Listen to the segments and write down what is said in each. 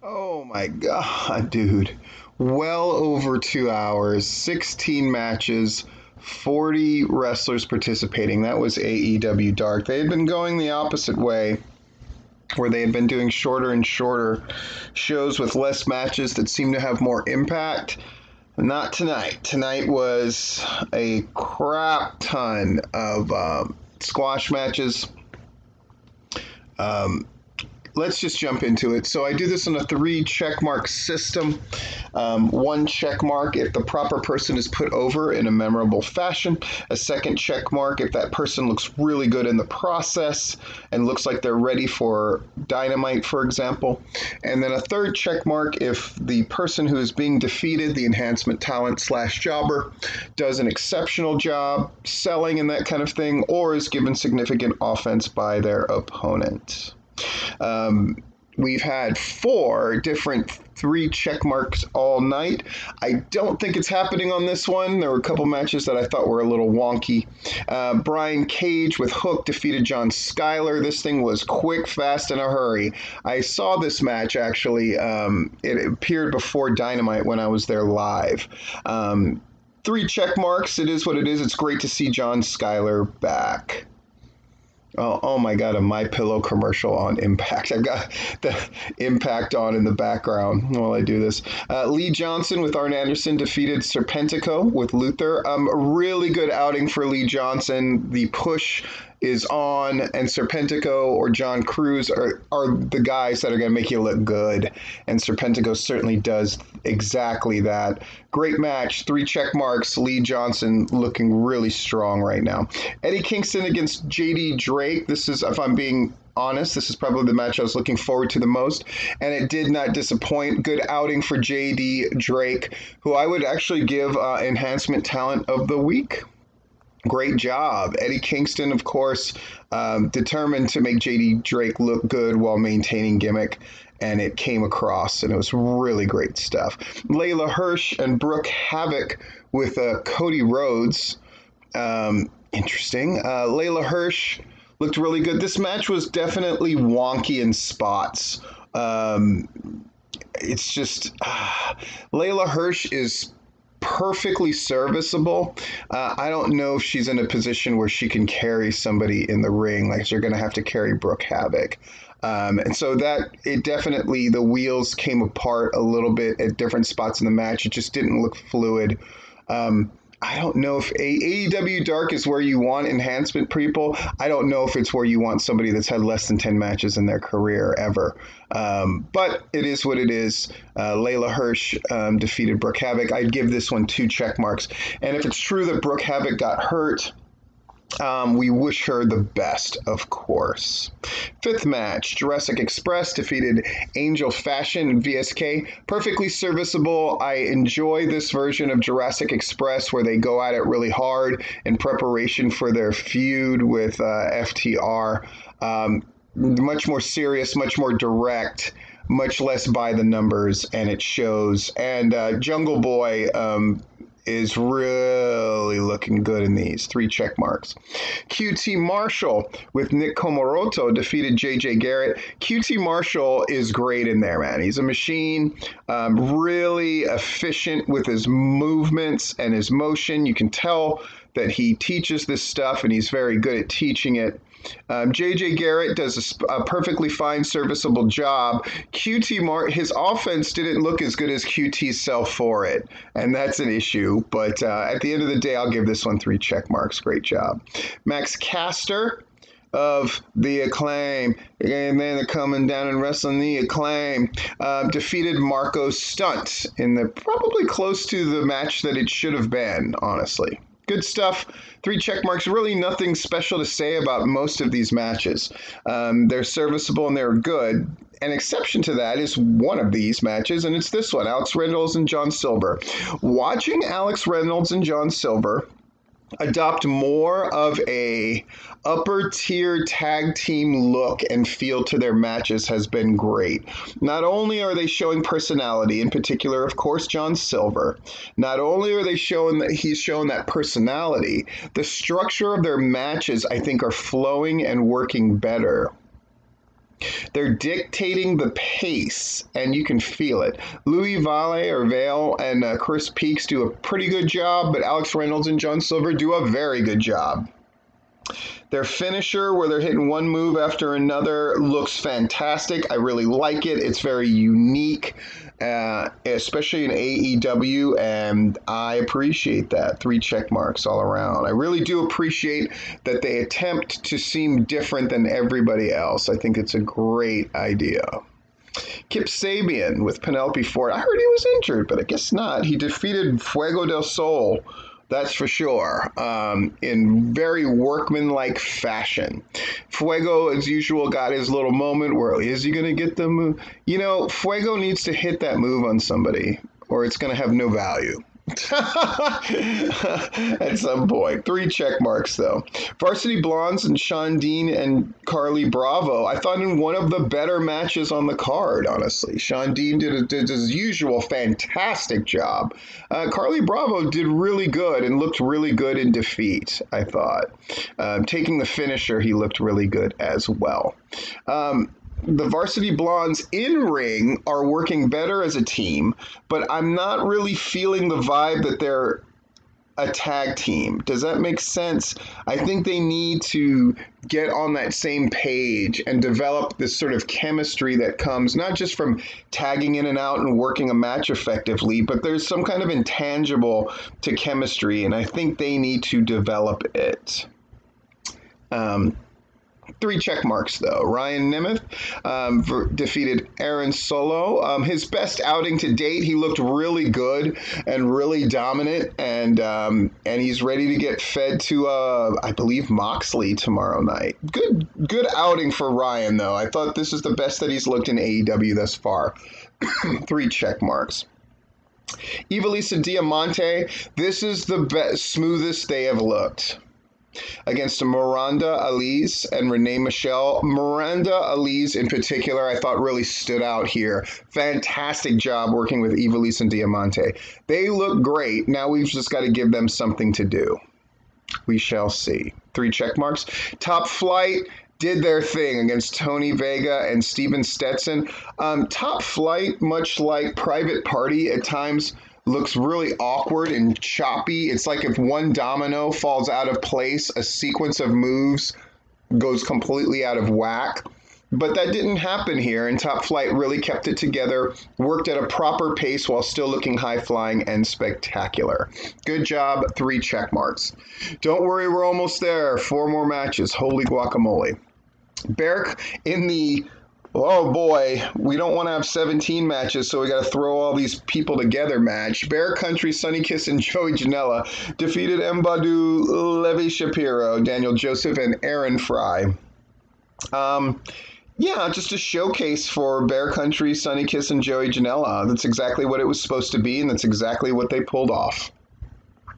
Oh my God, dude. Well over 2 hours, 16 matches, 40 wrestlers participating. That was AEW Dark. They had been going the opposite way, where they had been doing shorter and shorter shows with less matches that seemed to have more impact. Not tonight. Tonight was a crap ton of squash matches. Um, let's just jump into it. So I do this on a 3 checkmark system. One check mark if the proper person is put over in a memorable fashion. A second check mark if that person looks really good in the process and looks like they're ready for Dynamite, for example. And then a third check mark if the person who is being defeated, the enhancement talent slash jobber, does an exceptional job selling and that kind of thing, or is given significant offense by their opponent. We've had 4 different 3 check marks all night. I don't think it's happening on this one. There were a couple matches that I thought were a little wonky. Brian Cage with Hook defeated John Skyler. This thing was quick, fast, in a hurry. I saw this match actually. It appeared before Dynamite when I was there live. 3 check marks. It is what it is. It's great to see John Skyler back. Oh my God, a My Pillow commercial on Impact. I've got the Impact on in the background while I do this. Lee Johnson with Arn Anderson defeated Serpentico with Luther. A really good outing for Lee Johnson. The push is on, and Serpentico or John Cruz are the guys that are going to make you look good. And Serpentico certainly does exactly that. Great match, 3 check marks. Lee Johnson looking really strong right now. Eddie Kingston against JD Drake. This is, if I'm being honest, this is probably the match I was looking forward to the most, and it did not disappoint. Good outing for JD Drake, who I would actually give Enhancement Talent of the Week. Great job. Eddie Kingston, of course, determined to make JD Drake look good while maintaining gimmick, and it came across, and it was really great stuff. Layla Hirsch and Brooke Havoc with Cody Rhodes. Interesting. Layla Hirsch looked really good. This match was definitely wonky in spots. It's just Layla Hirsch is perfectly serviceable. I don't know if she's in a position where she can carry somebody in the ring. Like, you're going to have to carry Brooke Havoc. And so that it definitely, the wheels came apart a little bit at different spots in the match. It just didn't look fluid. I don't know if AEW Dark is where you want enhancement people. I don't know if it's where you want somebody that's had less than 10 matches in their career ever. But it is what it is. Layla Hirsch defeated Brooke Havoc. I'd give this one 2 check marks. And if it's true that Brooke Havoc got hurt, we wish her the best, of course. 5th match, Jurassic Express defeated Angel Fashion and VSK. Perfectly serviceable. I enjoy this version of Jurassic Express where they go at it really hard in preparation for their feud with FTR. Much more serious, much more direct, much less by the numbers, and it shows. And Jungle Boy is really looking good in these 3 check marks. QT Marshall with Nick Komoroto defeated JJ Garrett. QT Marshall is great in there, man. He's a machine, really efficient with his movements and his motion. You can tell that he teaches this stuff, and he's very good at teaching it. JJ Garrett does a perfectly fine, serviceable job. His offense didn't look as good as QT's sell for it, and that's an issue. But at the end of the day, I'll give this one 3 check marks. Great job. Max Caster of the Acclaim, and then they're coming down and wrestling the Acclaim, defeated Marco Stunt in the probably close to the match that it should have been, honestly. Good stuff. 3 check marks. Really nothing special to say about most of these matches. They're serviceable and they're good. An exception to that is one of these matches, and it's this one, Alex Reynolds and John Silver. Watching Alex Reynolds and John Silver adopt more of a upper tier tag team look and feel to their matches has been great. Not only are they showing personality, in particular, of course, John Silver, not only are they showing that he's shown that personality, the structure of their matches, I think, are flowing and working better. They're dictating the pace, and you can feel it. Louis Vale and Chris Peaks do a pretty good job, but Alex Reynolds and John Silver do a very good job. Their finisher, where they're hitting one move after another, looks fantastic. I really like it. It's very unique, especially in AEW, and I appreciate that. 3 check marks all around. I really do appreciate that they attempt to seem different than everybody else. I think it's a great idea. Kip Sabian with Penelope Ford. I heard he was injured, but I guess not. He defeated Fuego del Sol. That's for sure, in very workmanlike fashion. Fuego, as usual, got his little moment where, is he going to get the move? You know, Fuego needs to hit that move on somebody, or it's going to have no value. At some point. 3 check marks, though. Varsity Blondes and Sean Dean and Carly Bravo, I thought in one of the better matches on the card, honestly. Sean Dean did his usual fantastic job. Carly Bravo did really good and looked really good in defeat, I thought. Taking the finisher, he looked really good as well. The Varsity Blondes in ring are working better as a team, but I'm not really feeling the vibe that they're a tag team. Does that make sense? I think they need to get on that same page and develop this sort of chemistry that comes not just from tagging in and out and working a match effectively, but there's some kind of intangible to chemistry, and I think they need to develop it. 3 check marks, though. Ryan Nemeth defeated Aaron Solo. His best outing to date. He looked really good and really dominant, and he's ready to get fed to, I believe, Moxley tomorrow night. Good outing for Ryan, though. I thought this is the best that he's looked in AEW thus far. 3 check marks. Ivelisse Diamante. This is the best, smoothest they have looked. Against Miranda Alize and Renee Michelle. Miranda Alize in particular, I thought really stood out here. Fantastic job working with Ivelisse and Diamante. They look great. Now we've just got to give them something to do. We shall see. 3 check marks. Top Flight did their thing against Tony Vega and Steven Stetson. Top Flight, much like Private Party at times, looks really awkward and choppy. It's like if one domino falls out of place, a sequence of moves goes completely out of whack. But that didn't happen here, and Top Flight really kept it together, worked at a proper pace while still looking high-flying and spectacular. Good job, 3 check marks. Don't worry, we're almost there. 4 more matches. Holy guacamole. Berk in the... Oh boy, we don't want to have 17 matches, so we got to throw all these people together match. Bear Country, Sonny Kiss, and Joey Janela defeated Mbadu, Levi Shapiro, Daniel Joseph, and Aaron Fry. Yeah, just a showcase for Bear Country, Sonny Kiss, and Joey Janela. That's exactly what it was supposed to be, and that's exactly what they pulled off.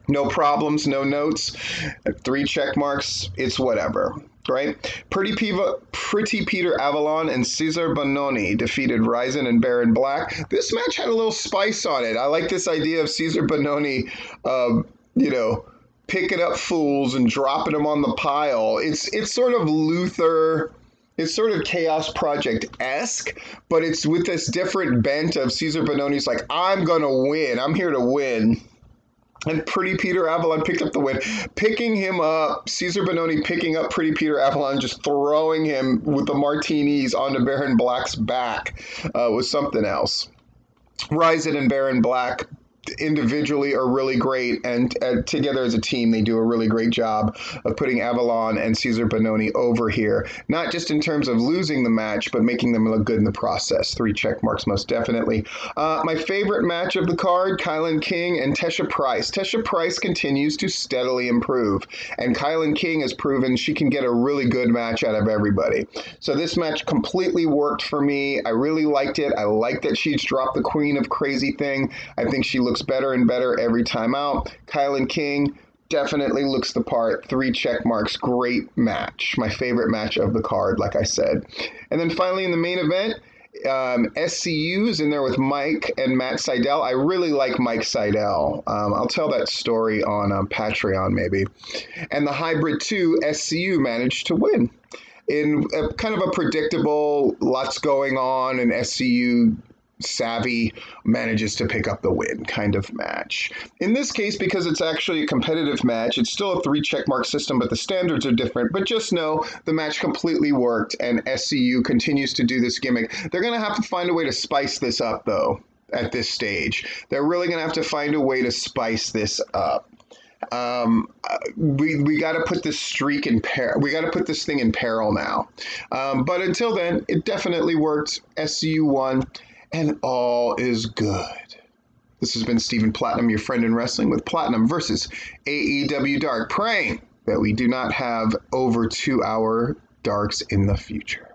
No problems, no notes, 3 check marks, it's whatever, right? Pretty Peter Avalon and Cesar Bononi defeated Ryzen and Baron Black. This match had a little spice on it. I like this idea of Cesar Bononi, picking up fools and dropping them on the pile. It's sort of Luther... It's sort of Chaos Project-esque, but it's with this different bent of Cesar Bononi's like, I'm going to win. I'm here to win. And Pretty Peter Avalon picked up the win. Picking him up, Cesar Bononi picking up Pretty Peter Avalon, just throwing him with the martinis onto Baron Black's back was something else. Ryzen and Baron Black individually are really great, and together as a team they do a really great job of putting Avalon and Cesar Bononi over here, not just in terms of losing the match but making them look good in the process. 3 check marks most definitely. My favorite match of the card, Kylan King and Tesha Price. Tesha Price continues to steadily improve, and Kylan King has proven she can get a really good match out of everybody. So this match completely worked for me. I really liked it. I like that she's dropped the Queen of Crazy thing. I think she looks better and better every time out. Kylan King definitely looks the part. 3 check marks. Great match. My favorite match of the card, like I said. And then finally in the main event, SCU is in there with Mike and Matt Seidel. I really like Mike Seidel. I'll tell that story on Patreon maybe. And the Hybrid 2, SCU managed to win. in a, kind of a predictable, lots going on, and SCU savvy manages to pick up the win kind of match. In this case, because it's actually a competitive match, it's still a 3 checkmark system, but the standards are different. But just know the match completely worked, and SCU continues to do this gimmick. They're going to have to find a way to spice this up, though, at this stage. They're really going to have to find a way to spice this up. We got to put this streak in peril. We got to put this thing in peril now. But until then, it definitely worked. SCU won, and all is good. This has been Stephen Platinum, your friend in wrestling, with Platinum versus AEW Dark, praying that we do not have over 2-hour darks in the future.